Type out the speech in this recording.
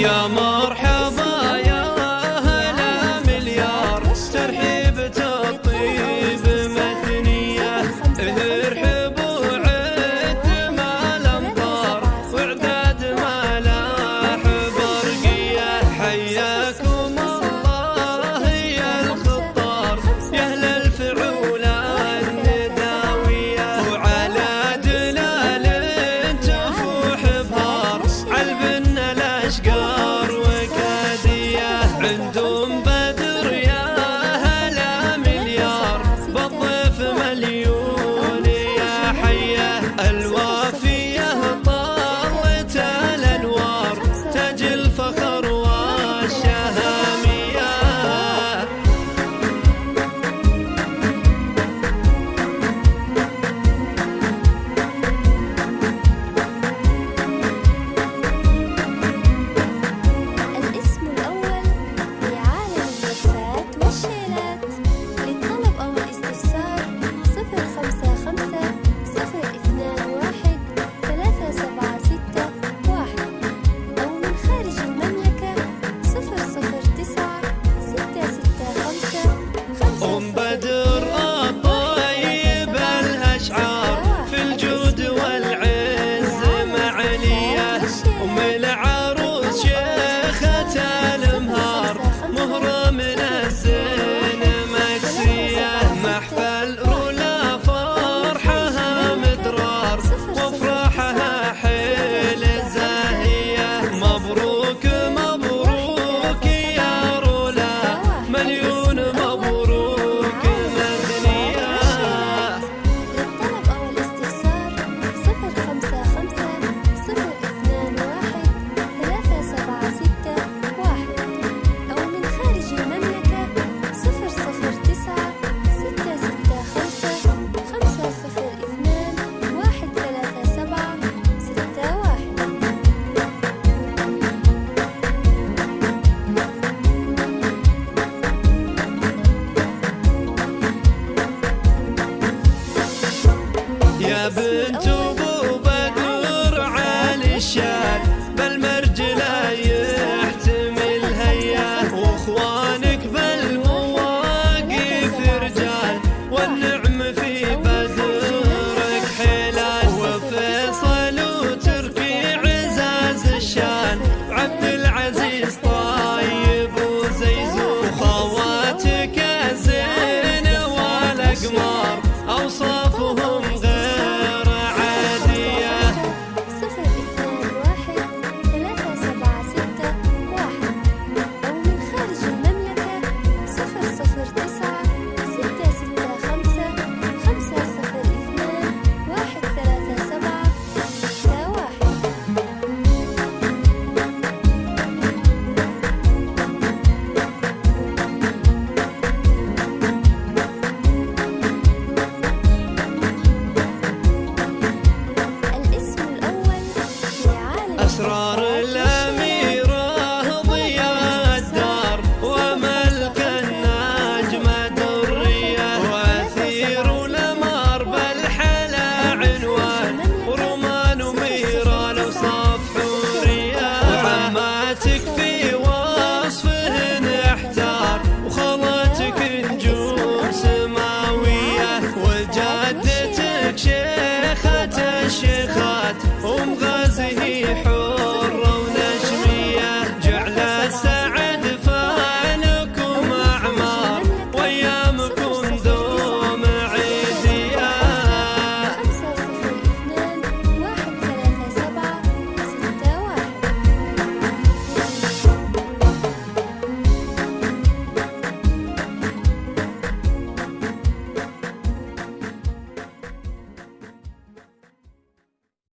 يا مرحبا يا هلا مليار، ترحيبة الطيب مثنية، ارحبوا عد ما الأمطار وعداد ملاح برقية. حياكم الله يا الخطار يا أهل الفعول النداوية، وعلى دلال تفوح بهار علبن الأشقار وكادية. عندهم بدر يا هلا مليار، بالضيف مليون يا حية. الوافية طالت الأنوار، تاج الفخر والشهامية. الاسم الأول في عالم اللفات والشيلات. للطلب أو الاستفسار 055 021 3761، أو من خارج المملكة 009 665 أم بدر الطيب الأشعار في الجود والعز معلية، أم العروس شيخة الأمهار مهرة من الزين مكسية. محفل رولا فرحها مدرار وافراحها حيل زاهية. مبروك مبروك يا رولا، مليون مبروك مدنية. للطلب أو الاستفسار 055 021 3761، أو من خارج المملكة 009 665 502 137 61. يا بنت ابو بدر علي الشال، بالمرج لا يحتمل هيا. واخوانك بالمواقف رجال، والنعم في بدرك حلال. وفيصل وتركي عزاز الشان، عبد العزيز طيب وزيزو. خواتك الزين والاقمار اوصافهم غير عادية. 021 3761، أو من خارج المملكة 009 665 502 137 61. الاسم الأول في عالم أسرار